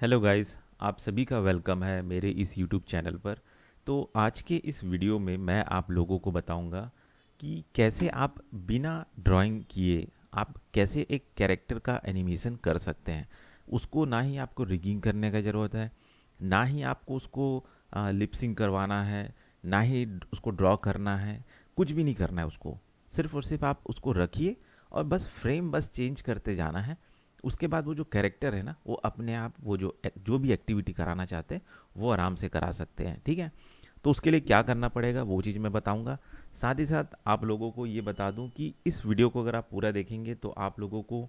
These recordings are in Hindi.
हेलो गाइस, आप सभी का वेलकम है मेरे इस यूट्यूब चैनल पर। तो आज के इस वीडियो में मैं आप लोगों को बताऊंगा कि कैसे आप बिना ड्राइंग किए आप कैसे एक कैरेक्टर का एनिमेशन कर सकते हैं। उसको ना ही आपको रिगिंग करने का ज़रूरत है, ना ही आपको उसको लिपसिंग करवाना है, ना ही उसको ड्रॉ करना है। कुछ भी नहीं करना है उसको। सिर्फ और सिर्फ आप उसको रखिए और बस फ्रेम बस चेंज करते जाना है। उसके बाद वो जो कैरेक्टर है ना, वो अपने आप वो जो भी एक्टिविटी कराना चाहते हैं वो आराम से करा सकते हैं। ठीक है। तो उसके लिए क्या करना पड़ेगा वो चीज़ मैं बताऊंगा। साथ ही साथ आप लोगों को ये बता दूं कि इस वीडियो को अगर आप पूरा देखेंगे तो आप लोगों को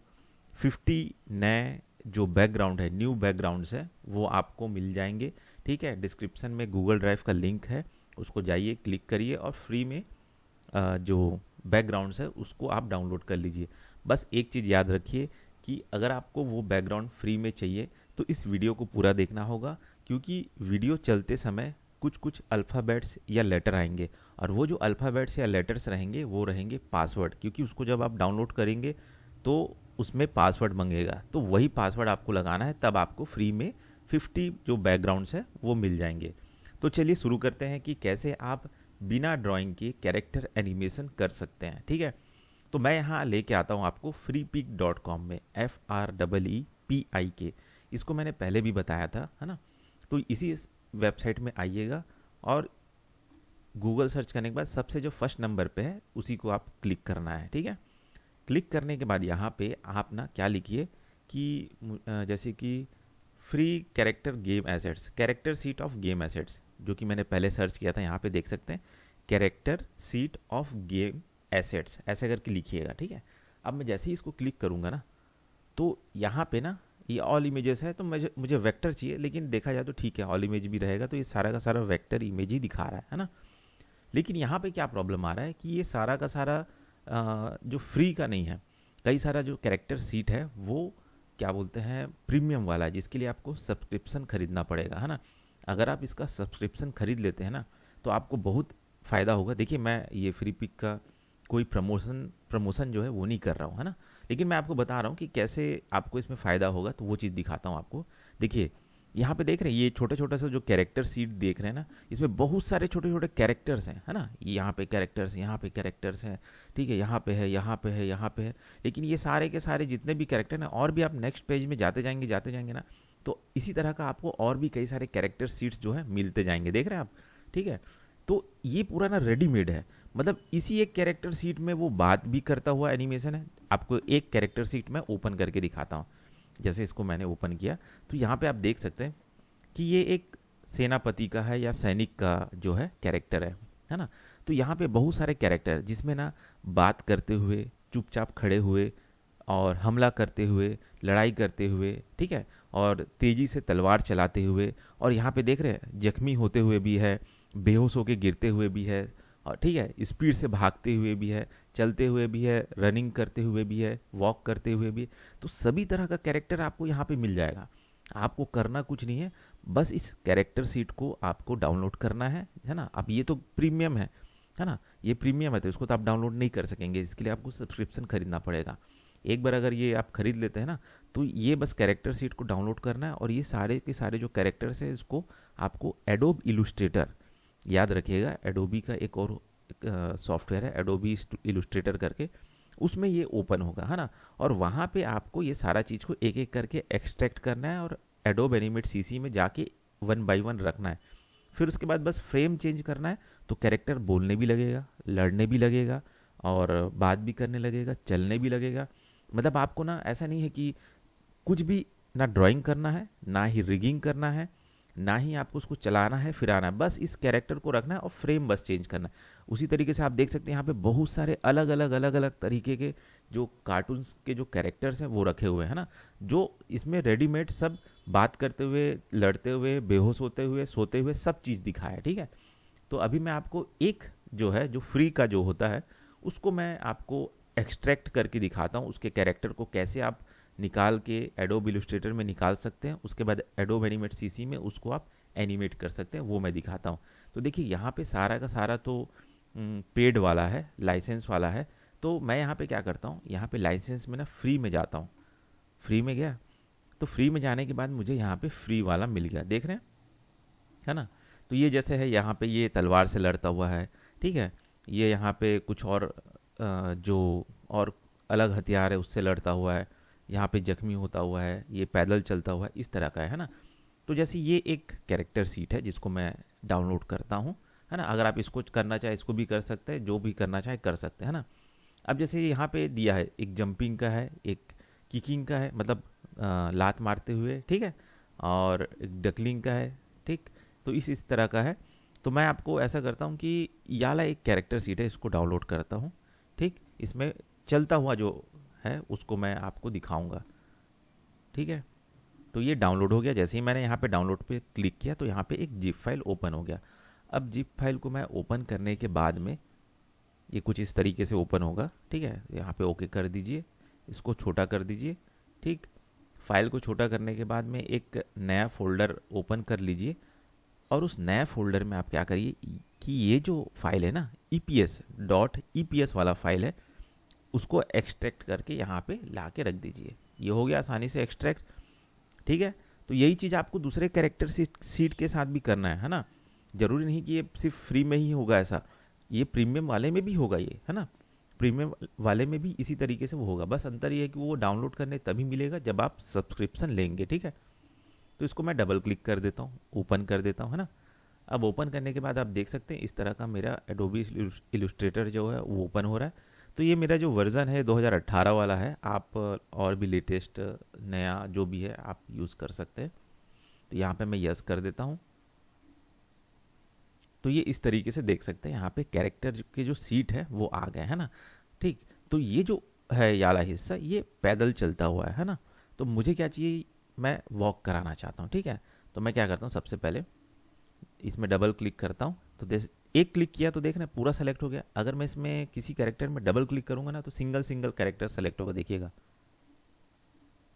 50 नए जो बैकग्राउंड है, न्यू बैकग्राउंड्स है, वो आपको मिल जाएंगे। ठीक है। डिस्क्रिप्शन में गूगल ड्राइव का लिंक है, उसको जाइए, क्लिक करिए और फ्री में जो बैकग्राउंड्स है उसको आप डाउनलोड कर लीजिए। बस एक चीज़ याद रखिए कि अगर आपको वो बैकग्राउंड फ्री में चाहिए तो इस वीडियो को पूरा देखना होगा, क्योंकि वीडियो चलते समय कुछ कुछ अल्फ़ाबेट्स या लेटर आएंगे और वो जो अल्फ़ाबेट्स या लेटर्स रहेंगे वो रहेंगे पासवर्ड, क्योंकि उसको जब आप डाउनलोड करेंगे तो उसमें पासवर्ड मांगेगा, तो वही पासवर्ड आपको लगाना है, तब आपको फ्री में 50 जो बैकग्राउंड्स है वो मिल जाएंगे। तो चलिए शुरू करते हैं कि कैसे आप बिना ड्राइंग के कैरेक्टर एनिमेशन कर सकते हैं। ठीक है। तो मैं यहाँ लेके आता हूँ आपको freepik.com में, FREEPIK। इसको मैंने पहले भी बताया था, है ना। तो इसी वेबसाइट में आइएगा और गूगल सर्च करने के बाद सबसे जो फर्स्ट नंबर पे है उसी को आप क्लिक करना है। ठीक है। क्लिक करने के बाद यहाँ पे आप ना क्या लिखिए कि जैसे कि free character game assets, character seat of game assets, जो कि मैंने पहले सर्च किया था, यहाँ पे देख सकते हैं character seat of game assets, ऐसे करके लिखिएगा। ठीक है। अब मैं जैसे ही इसको क्लिक करूँगा ना, तो यहाँ पे ना ये ऑल इमेजेस है, तो मुझे वेक्टर चाहिए, लेकिन देखा जाए तो ठीक है, ऑल इमेज भी रहेगा तो ये सारा का सारा वेक्टर इमेज ही दिखा रहा है ना। लेकिन यहाँ पे क्या प्रॉब्लम आ रहा है कि ये सारा का सारा जो फ्री का नहीं है, कई सारा जो कैरेक्टर सीट है वो क्या बोलते हैं प्रीमियम वाला है, जिसके लिए आपको सब्सक्रिप्शन खरीदना पड़ेगा, है ना। अगर आप इसका सब्सक्रिप्शन खरीद लेते हैं ना तो आपको बहुत फ़ायदा होगा। देखिए, मैं ये फ्री पिक का कोई प्रमोशन जो है वो नहीं कर रहा हूँ, है ना। लेकिन मैं आपको बता रहा हूँ कि कैसे आपको इसमें फ़ायदा होगा, तो वो चीज़ दिखाता हूँ आपको। देखिए, यहाँ पे देख रहे हैं ये छोटे छोटे से जो कैरेक्टर सीट देख रहे हैं ना, इसमें बहुत सारे छोटे छोटे कैरेक्टर्स हैं, है ना। यहाँ पे कैरेक्टर्स, यहाँ पे कैरेक्टर्स हैं, ठीक है, यहाँ पे है, यहाँ पे है, यहाँ पे है। लेकिन ये सारे के सारे जितने भी कैरेक्टर हैं, और भी आप नेक्स्ट पेज में जाते जाएंगे ना, तो इसी तरह का आपको और भी कई सारे कैरेक्टर सीट्स जो है मिलते जाएंगे, देख रहे हैं आप। ठीक है। तो ये पूरा ना रेडीमेड है, मतलब इसी एक कैरेक्टर सीट में वो बात भी करता हुआ एनिमेशन है। आपको एक कैरेक्टर सीट में ओपन करके दिखाता हूँ। जैसे इसको मैंने ओपन किया तो यहाँ पे आप देख सकते हैं कि ये एक सेनापति का है या सैनिक का जो है कैरेक्टर है ना। तो यहाँ पे बहुत सारे कैरेक्टर जिसमें ना बात करते हुए, चुपचाप खड़े हुए, और हमला करते हुए, लड़ाई करते हुए, ठीक है, और तेज़ी से तलवार चलाते हुए, और यहाँ पे देख रहे हैं जख्मी होते हुए भी है, बेहोश होके गिरते हुए भी है, और ठीक है, स्पीड से भागते हुए भी है, चलते हुए भी है, रनिंग करते हुए भी है, वॉक करते हुए भी। तो सभी तरह का कैरेक्टर आपको यहाँ पे मिल जाएगा। आपको करना कुछ नहीं है, बस इस कैरेक्टर सीट को आपको डाउनलोड करना है ना। अब ये तो प्रीमियम है ना, ये प्रीमियम है तो इसको तो आप डाउनलोड नहीं कर सकेंगे, इसके लिए आपको सब्सक्रिप्शन खरीदना पड़ेगा। एक बार अगर ये आप खरीद लेते हैं ना, तो ये बस कैरेक्टर सीट को डाउनलोड करना है, और ये सारे के सारे जो कैरेक्टर्स हैं इसको आपको एडोब इलुस्ट्रेटर, याद रखिएगा, एडोबी का एक और सॉफ्टवेयर है एडोबी इलुस्ट्रेटर करके, उसमें ये ओपन होगा, है ना। और वहाँ पे आपको ये सारा चीज़ को एक एक करके एक्सट्रैक्ट करना है और एडोब एनिमेट सीसी में जाके 1 बाय 1 रखना है। फिर उसके बाद बस फ्रेम चेंज करना है, तो कैरेक्टर बोलने भी लगेगा, लड़ने भी लगेगा, और बात भी करने लगेगा, चलने भी लगेगा। मतलब आपको ना ऐसा नहीं है कि कुछ भी ना ड्राइंग करना है, ना ही रिगिंग करना है, ना ही आपको उसको चलाना है फिराना है, बस इस कैरेक्टर को रखना है और फ्रेम बस चेंज करना है। उसी तरीके से आप देख सकते हैं यहाँ पे बहुत सारे अलग अलग तरीके के जो कार्टून्स के जो कैरेक्टर्स हैं वो रखे हुए हैं ना, जो इसमें रेडीमेड सब बात करते हुए, लड़ते हुए, बेहोश होते हुए, सोते हुए सब चीज़ दिखा है। ठीक है। तो अभी मैं आपको एक जो है जो फ्री का जो होता है उसको मैं आपको एक्सट्रैक्ट करके दिखाता हूँ, उसके कैरेक्टर को कैसे आप निकाल के एडोब इलस्ट्रेटर में निकाल सकते हैं, उसके बाद एडोब एनिमेट सीसी में उसको आप एनिमेट कर सकते हैं, वो मैं दिखाता हूँ। तो देखिए यहाँ पे सारा का सारा तो पेड वाला है, लाइसेंस वाला है। तो मैं यहाँ पे क्या करता हूँ, यहाँ पे लाइसेंस में ना फ्री में जाता हूँ, फ्री में गया तो फ्री में जाने के बाद मुझे यहाँ पे फ्री वाला मिल गया, देख रहे हैं, है ना। तो ये जैसे है, यहाँ पे ये तलवार से लड़ता हुआ है, ठीक है, ये यहाँ पे कुछ और जो और अलग हथियार है उससे लड़ता हुआ है, यहाँ पे जख्मी होता हुआ है, ये पैदल चलता हुआ है, इस तरह का है ना। तो जैसे ये एक कैरेक्टर सीट है जिसको मैं डाउनलोड करता हूँ, है ना। अगर आप इसको करना चाहे इसको भी कर सकते हैं, जो भी करना चाहे कर सकते हैं, है ना। अब जैसे यहाँ पे दिया है, एक जंपिंग का है, एक किकिंग का है, मतलब लात मारते हुए, ठीक है, और एक डकलिंग का है, ठीक। तो इस तरह का है। तो मैं आपको ऐसा करता हूँ कि ये वाला एक कैरेक्टर सीट है, इसको डाउनलोड करता हूँ, ठीक। इसमें चलता हुआ जो है उसको मैं आपको दिखाऊंगा, ठीक है। तो ये डाउनलोड हो गया। जैसे ही मैंने यहाँ पे डाउनलोड पे क्लिक किया तो यहाँ पे एक जिप फाइल ओपन हो गया। अब जिप फाइल को मैं ओपन करने के बाद में ये कुछ इस तरीके से ओपन होगा, ठीक है। यहाँ पे ओके कर दीजिए, इसको छोटा कर दीजिए, ठीक। फाइल को छोटा करने के बाद में एक नया फोल्डर ओपन कर लीजिए, और उस नए फोल्डर में आप क्या करिए कि ये जो फाइल है ना, eps वाला फाइल है, उसको एक्सट्रैक्ट करके यहाँ पे ला के रख दीजिए। ये हो गया आसानी से एक्सट्रैक्ट, ठीक है। तो यही चीज़ आपको दूसरे कैरेक्टर सीट के साथ भी करना है ना। ज़रूरी नहीं कि ये सिर्फ फ्री में ही होगा ऐसा, ये प्रीमियम वाले में भी होगा, ये है ना। प्रीमियम वाले में भी इसी तरीके से वो होगा, बस अंतर ये है कि वो डाउनलोड करने तभी मिलेगा जब आप सब्सक्रिप्शन लेंगे, ठीक है। तो इसको मैं डबल क्लिक कर देता हूँ, ओपन कर देता हूँ, है ना। अब ओपन करने के बाद आप देख सकते हैं इस तरह का मेरा एडोबी इलस्ट्रेटर जो है वो ओपन हो रहा है। तो ये मेरा जो वर्ज़न है 2018 वाला है, आप और भी लेटेस्ट नया जो भी है आप यूज़ कर सकते हैं। तो यहाँ पे मैं यस कर देता हूँ। तो ये इस तरीके से देख सकते हैं यहाँ पे कैरेक्टर के जो सीट है वो आ गए, है ना, ठीक। तो ये जो है ये वाला हिस्सा ये पैदल चलता हुआ है ना। तो मुझे क्या चाहिए, मैं वॉक कराना चाहता हूँ, ठीक है। तो मैं क्या करता हूँ, सबसे पहले इसमें डबल क्लिक करता हूँ। तो एक क्लिक किया तो देख रहे हैं पूरा सेलेक्ट हो गया। अगर मैं इसमें किसी कैरेक्टर में डबल क्लिक करूँगा ना तो सिंगल सिंगल कैरेक्टर सेलेक्ट होगा, देखिएगा,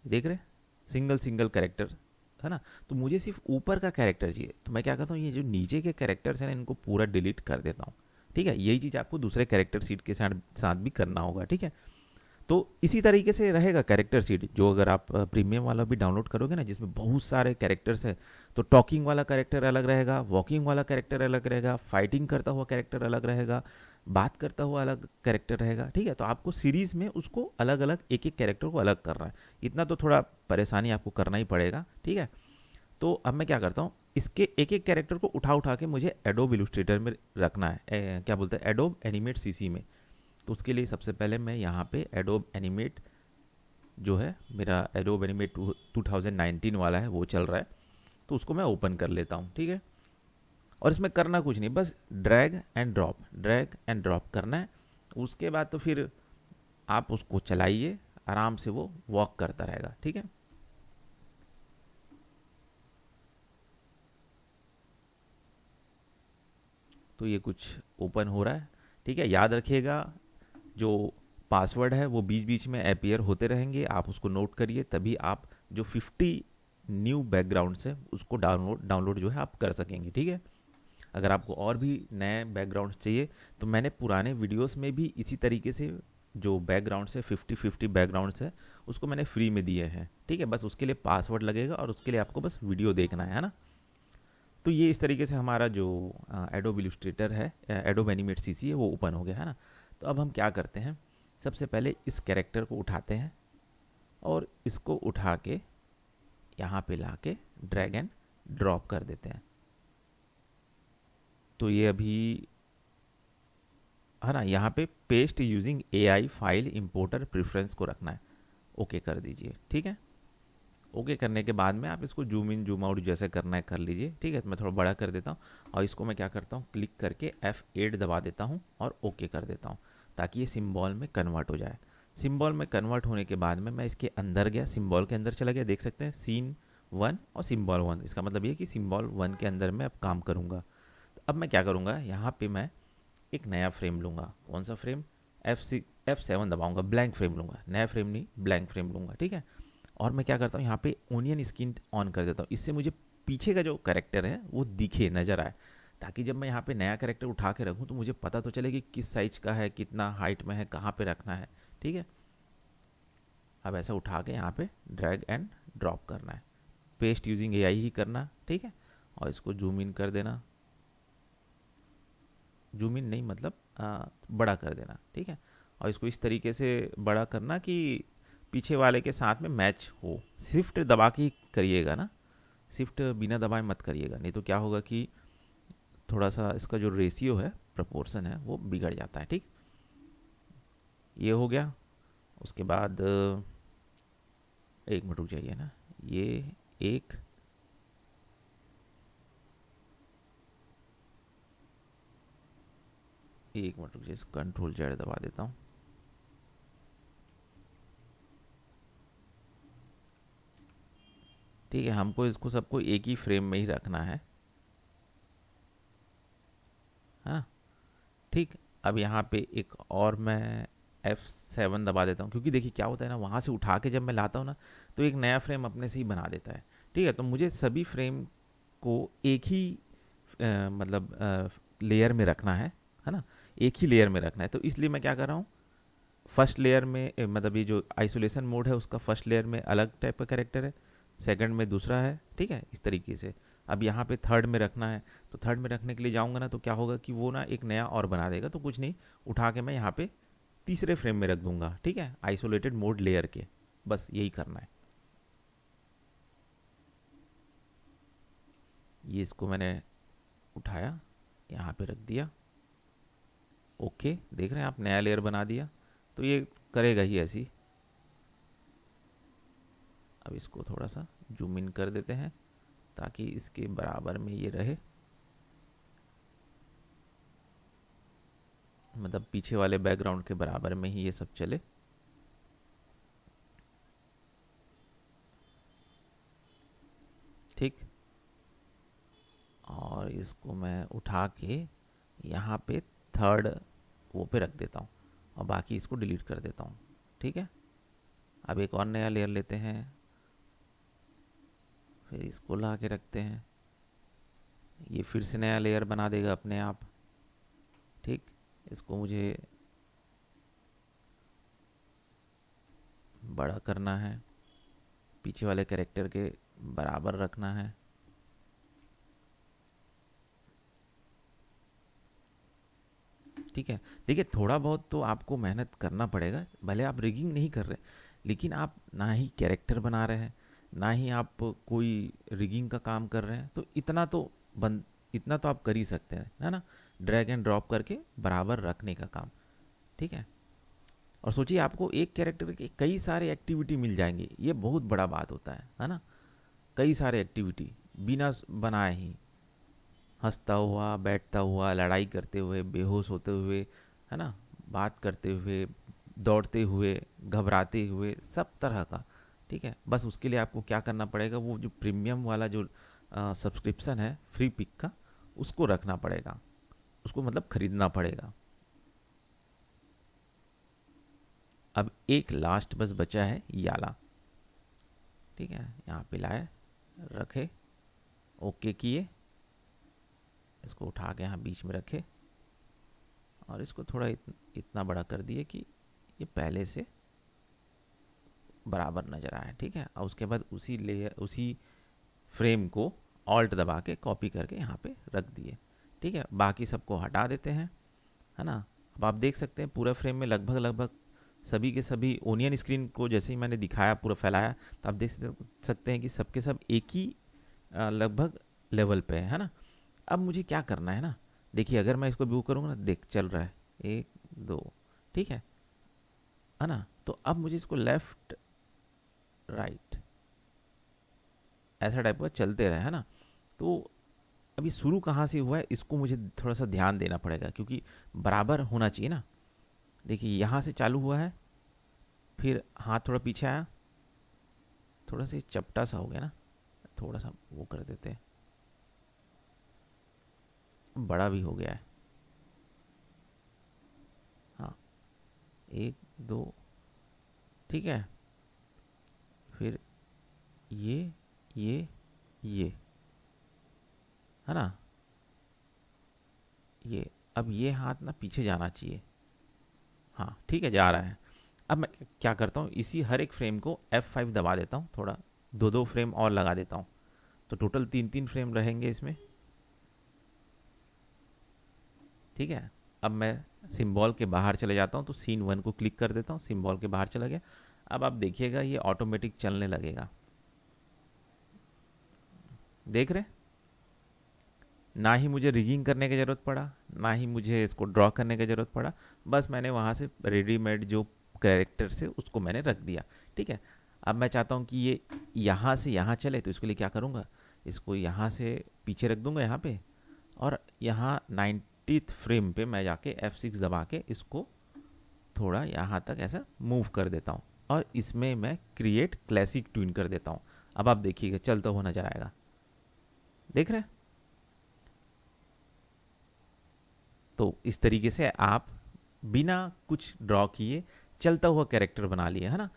देख रहे हैं, सिंगल सिंगल कैरेक्टर, है ना। तो मुझे सिर्फ ऊपर का कैरेक्टर चाहिए, तो मैं क्या करता हूँ, ये जो नीचे के कैरेक्टर्स हैं ना इनको पूरा डिलीट कर देता हूँ, ठीक है। यही चीज़ आपको दूसरे कैरेक्टर सीट के साथ भी करना होगा, ठीक है। तो इसी तरीके से रहेगा कैरेक्टर सीट, जो अगर आप प्रीमियम वाला भी डाउनलोड करोगे ना जिसमें बहुत सारे कैरेक्टर्स हैं, तो टॉकिंग वाला कैरेक्टर अलग रहेगा, वॉकिंग वाला कैरेक्टर अलग रहेगा, फाइटिंग करता हुआ कैरेक्टर अलग रहेगा, बात करता हुआ अलग कैरेक्टर रहेगा, ठीक है। तो आपको सीरीज़ में उसको अलग अलग एक एक कैरेक्टर को अलग करना है। इतना तो थोड़ा परेशानी आपको करना ही पड़ेगा, ठीक है। तो अब मैं क्या करता हूँ, इसके एक एक कैरेक्टर को उठा उठा के मुझे एडोब इलस्ट्रेटर में रखना है, क्या बोलते हैं, एडोब एनिमेट सीसी में। तो उसके लिए सबसे पहले मैं यहाँ पे एडोब एनिमेट जो है मेरा एडोब एनिमेट 2019 वाला है वो चल रहा है, तो उसको मैं ओपन कर लेता हूँ, ठीक है। और इसमें करना कुछ नहीं, बस ड्रैग एंड ड्रॉप करना है। उसके बाद तो फिर आप उसको चलाइए, आराम से वो वॉक करता रहेगा, ठीक है। तो ये कुछ ओपन हो रहा है, ठीक है। याद रखिएगा जो पासवर्ड है वो बीच बीच में अपीयर होते रहेंगे, आप उसको नोट करिए, तभी आप जो 50 न्यू बैकग्राउंड्स है उसको डाउनलोड जो है आप कर सकेंगे, ठीक है। अगर आपको और भी नए बैकग्राउंड्स चाहिए तो मैंने पुराने वीडियोस में भी इसी तरीके से जो बैकग्राउंड्स है 50 बैकग्राउंड्स है उसको मैंने फ्री में दिए हैं, ठीक है। बस उसके लिए पासवर्ड लगेगा और उसके लिए आपको बस वीडियो देखना है ना। तो ये इस तरीके से हमारा जो एडोब इलस्ट्रेटर है, एडोब एनिमेट सीसी है वो ओपन हो गया, है ना। तो अब हम क्या करते हैं, सबसे पहले इस कैरेक्टर को उठाते हैं और इसको उठा के यहाँ पे ला के ड्रैग एंड ड्रॉप कर देते हैं। तो ये अभी है ना, यहाँ पे paste using AI file importer preference को रखना है, ओके कर दीजिए, ठीक है। ओके करने के बाद में आप इसको जूम इन जूम आउट जैसे करना है कर लीजिए, ठीक है। तो मैं थोड़ा बड़ा कर देता हूँ और इसको मैं क्या करता हूँ, क्लिक करके F8 दबा देता हूँ और ओके कर देता हूँ, ताकि ये सिम्बॉल में कन्वर्ट हो जाए। सिम्बॉल में कन्वर्ट होने के बाद में मैं इसके अंदर गया, सिम्बॉल के अंदर चला गया, देख सकते हैं सीन 1 और सिम्बॉल 1। इसका मतलब ये कि सिम्बॉल 1 के अंदर मैं अब काम करूँगा। तो अब मैं क्या करूँगा, यहाँ पर मैं एक नया फ्रेम लूँगा। कौन सा फ्रेम, F7 दबाऊँगा, ब्लैंक फ्रेम लूँगा, नया फ्रेम नहीं ब्लैंक फ्रेम लूँगा, ठीक है। और मैं क्या करता हूँ, यहाँ पे ओनियन स्किन ऑन कर देता हूँ, इससे मुझे पीछे का जो कैरेक्टर है वो दिखे, नज़र आए, ताकि जब मैं यहाँ पे नया कैरेक्टर उठा के रखूँ तो मुझे पता तो चले कि किस साइज का है, कितना हाइट में है, कहाँ पे रखना है, ठीक है। अब ऐसा उठा के यहाँ पे ड्रैग एंड ड्रॉप करना है, पेस्ट यूजिंग एआई ही करना, ठीक है। और इसको जूम इन कर देना, जूम इन नहीं मतलब बड़ा कर देना, ठीक है। और इसको इस तरीके से बड़ा करना कि पीछे वाले के साथ में मैच हो। शिफ्ट दबा के ही करिएगा ना, शिफ्ट बिना दबाए मत करिएगा, नहीं तो क्या होगा कि थोड़ा सा इसका जो रेशियो है, प्रपोर्शन है, वो बिगड़ जाता है, ठीक। ये हो गया। उसके बाद एक मिनट रुक जाइए ना, ये एक मिनट रुक जाइए, कंट्रोल जेड दबा देता हूँ। ठीक है, हमको इसको सबको एक ही फ्रेम में ही रखना है, हाँ ठीक। अब यहाँ पे एक और मैं F7 दबा देता हूँ, क्योंकि देखिए क्या होता है ना, वहाँ से उठा के जब मैं लाता हूँ ना, तो एक नया फ्रेम अपने से ही बना देता है, ठीक है। तो मुझे सभी फ्रेम को एक ही मतलब लेयर में रखना है ना, एक ही लेयर में रखना है। तो इसलिए मैं क्या कर रहा हूँ, फर्स्ट लेयर में मतलब ये जो आइसोलेशन मोड है उसका फर्स्ट लेयर में अलग टाइप का कैरेक्टर है, सेकंड में दूसरा है, ठीक है, इस तरीके से। अब यहाँ पे थर्ड में रखना है, तो थर्ड में रखने के लिए जाऊँगा ना, तो क्या होगा कि वो ना एक नया और बना देगा। तो कुछ नहीं, उठा के मैं यहाँ पे तीसरे फ्रेम में रख दूंगा, ठीक है, आइसोलेटेड मोड लेयर के। बस यही करना है। ये इसको मैंने उठाया, यहाँ पे रख दिया, ओके। देख रहे हैं आप, नया लेयर बना दिया। तो ये करेगा ही ऐसी। अब इसको थोड़ा सा जूम इन कर देते हैं ताकि इसके बराबर में ये रहे, मतलब पीछे वाले बैकग्राउंड के बराबर में ही ये सब चले। ठीक। और इसको मैं उठा के यहाँ पे थर्ड वो पे रख देता हूँ और बाकी इसको डिलीट कर देता हूँ, ठीक है। अब एक और नया लेयर लेते हैं, फिर इसको ला के रखते हैं, ये फिर से नया लेयर बना देगा अपने आप, ठीक। इसको मुझे बड़ा करना है, पीछे वाले कैरेक्टर के बराबर रखना है, ठीक है। देखिए थोड़ा बहुत तो आपको मेहनत करना पड़ेगा, भले आप रिगिंग नहीं कर रहे, लेकिन आप ना ही कैरेक्टर बना रहे हैं, ना ही आप कोई रिगिंग का काम कर रहे हैं, तो इतना तो आप कर ही सकते हैं, है ना, ड्रैग एंड ड्रॉप करके बराबर रखने का काम, ठीक है। और सोचिए आपको एक कैरेक्टर के कई सारे एक्टिविटी मिल जाएंगे, ये बहुत बड़ा बात होता है ना। कई सारे एक्टिविटी बिना बनाए ही, हंसता हुआ, बैठता हुआ, लड़ाई करते हुए, बेहोश होते हुए, है ना, बात करते हुए, दौड़ते हुए, घबराते हुए, सब तरह का, ठीक है। बस उसके लिए आपको क्या करना पड़ेगा, वो जो प्रीमियम वाला जो सब्सक्रिप्शन है फ्री पिक का, उसको रखना पड़ेगा, उसको मतलब खरीदना पड़ेगा। अब एक लास्ट बस बचा है याला, ठीक है। यहाँ पे लाए, रखे, ओके किए, इसको उठा के यहाँ बीच में रखे और इसको थोड़ा इतना बड़ा कर दिए कि ये पहले से बराबर नज़र आए, ठीक है। और उसके बाद उसी लेयर, उसी फ्रेम को ऑल्ट दबा के कॉपी करके यहाँ पे रख दिए, ठीक है। बाकी सबको हटा देते हैं, है ना। अब आप देख सकते हैं पूरा फ्रेम में लगभग लगभग सभी के सभी ओनियन स्क्रीन को जैसे ही मैंने दिखाया, पूरा फैलाया, तो आप देख सकते हैं कि सबके सब एक ही लगभग लेवल पे है ना। अब मुझे क्या करना है ना, देखिए अगर मैं इसको व्यू करूँगा ना, देख चल रहा है, एक दो, ठीक है ना। तो अब मुझे इसको लेफ्ट राइट ऐसा टाइप का चलते रहे, है ना। तो अभी शुरू कहाँ से हुआ है, इसको मुझे थोड़ा सा ध्यान देना पड़ेगा, क्योंकि बराबर होना चाहिए ना। देखिए यहाँ से चालू हुआ है, फिर हाथ थोड़ा पीछे आया, थोड़ा सा चपटा सा हो गया ना, थोड़ा सा वो कर देते हैं, बड़ा भी हो गया है, हाँ, एक दो, ठीक है। फिर ये है ना, ये अब ये हाथ ना पीछे जाना चाहिए, हाँ ठीक है, जा रहा है। अब मैं क्या करता हूँ, इसी हर एक फ्रेम को F5 दबा देता हूँ, थोड़ा दो दो फ्रेम और लगा देता हूँ, तो टोटल 3 फ्रेम रहेंगे इसमें। ठीक है, अब मैं सिंबल के बाहर चले जाता हूँ, तो सीन 1 को क्लिक कर देता हूँ, सिंबल के बाहर चला गया। अब आप देखिएगा ये ऑटोमेटिक चलने लगेगा, देख रहे, ना ही मुझे रिगिंग करने की ज़रूरत पड़ा, ना ही मुझे इसको ड्रॉ करने की ज़रूरत पड़ा, बस मैंने वहाँ से रेडीमेड जो कैरेक्टर से उसको मैंने रख दिया। ठीक है, अब मैं चाहता हूँ कि ये यहाँ से यहाँ चले, तो इसके लिए क्या करूँगा, इसको यहाँ से पीछे रख दूँगा यहाँ पे, और यहाँ 90th फ्रेम पे मैं जाके F6 दबा के इसको थोड़ा यहाँ तक ऐसा मूव कर देता हूँ, और इसमें मैं क्रिएट क्लासिक ट्यून कर देता हूँ। अब आप देखिएगा चलता हुआ नजर आएगा, देख रहे हैं। तो इस तरीके से आप बिना कुछ ड्रॉ किए चलता हुआ कैरेक्टर बना लिए, है ना।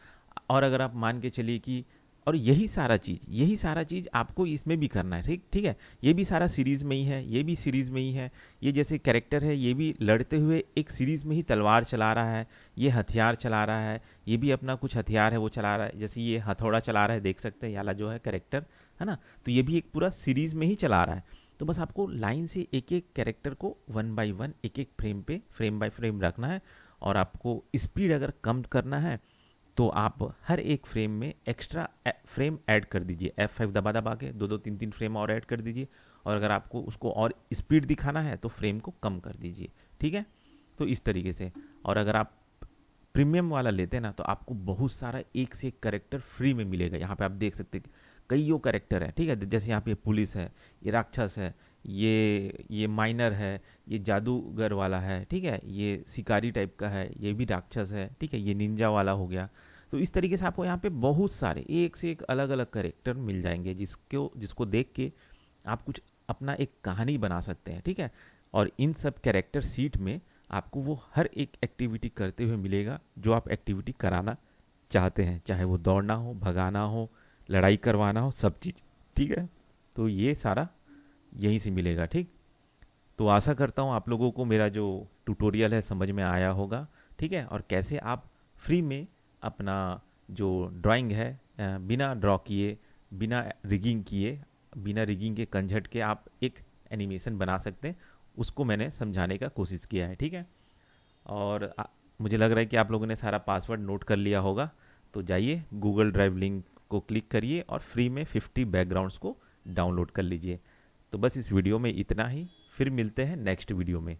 और अगर आप मान के चलिए कि, और यही सारा चीज़ आपको इसमें भी करना है, ठीक है। ये भी सारा सीरीज़ में ही है, ये भी सीरीज़ में ही है। ये जैसे कैरेक्टर है, ये भी लड़ते हुए एक सीरीज़ में ही तलवार चला रहा है, ये हथियार चला रहा है, ये भी अपना कुछ हथियार है वो चला रहा है, जैसे ये हथौड़ा चला रहा है, देख सकते हैं, याला जो है कैरेक्टर, है ना। तो ये भी एक पूरा सीरीज़ में ही चला रहा है। तो बस आपको लाइन से एक एक कैरेक्टर को 1 बाय 1 एक एक फ्रेम पे फ्रेम बाय फ्रेम रखना है। और आपको स्पीड अगर कम करना है तो आप हर एक फ्रेम में एक्स्ट्रा फ्रेम ऐड कर दीजिए, F5 दबा दबा के 2 2 3 3 फ्रेम और ऐड कर दीजिए। और अगर आपको उसको और स्पीड दिखाना है तो फ्रेम को कम कर दीजिए, ठीक है। तो इस तरीके से। और अगर आप प्रीमियम वाला लेते हैं ना, तो आपको बहुत सारा एक से एक कैरेक्टर फ्री में मिलेगा। यहाँ पे आप देख सकते हैं कईयों कैरेक्टर है, ठीक है। जैसे यहाँ पे पुलिस है, ये राक्षस है, ये माइनर है, ये जादूगर वाला है, ठीक है, ये शिकारी टाइप का है, ये भी राक्षस है, ठीक है, ये निंजा वाला हो गया। तो इस तरीके से आपको यहाँ पे बहुत सारे एक से एक अलग अलग कैरेक्टर मिल जाएंगे, जिसको देख के आप कुछ अपना एक कहानी बना सकते हैं, ठीक है। और इन सब कैरेक्टर सीट में आपको वो हर एक एक्टिविटी करते हुए मिलेगा जो आप एक्टिविटी कराना चाहते हैं, चाहे वो दौड़ना हो, भगाना हो, लड़ाई करवाना हो, सब चीज़, ठीक है। तो ये सारा यहीं से मिलेगा, ठीक। तो आशा करता हूँ आप लोगों को मेरा जो ट्यूटोरियल है समझ में आया होगा, ठीक है। और कैसे आप फ्री में अपना जो ड्राइंग है बिना ड्रॉ किए, बिना रिगिंग किए, बिना रिगिंग के कंझट के आप एक एनिमेशन बना सकते हैं, उसको मैंने समझाने का कोशिश किया है, ठीक है। और मुझे लग रहा है कि आप लोगों ने सारा पासवर्ड नोट कर लिया होगा। तो जाइए गूगल ड्राइव लिंक को क्लिक करिए और फ्री में 50 बैकग्राउंड्स को डाउनलोड कर लीजिए। तो बस इस वीडियो में इतना ही, फिर मिलते हैं नेक्स्ट वीडियो में।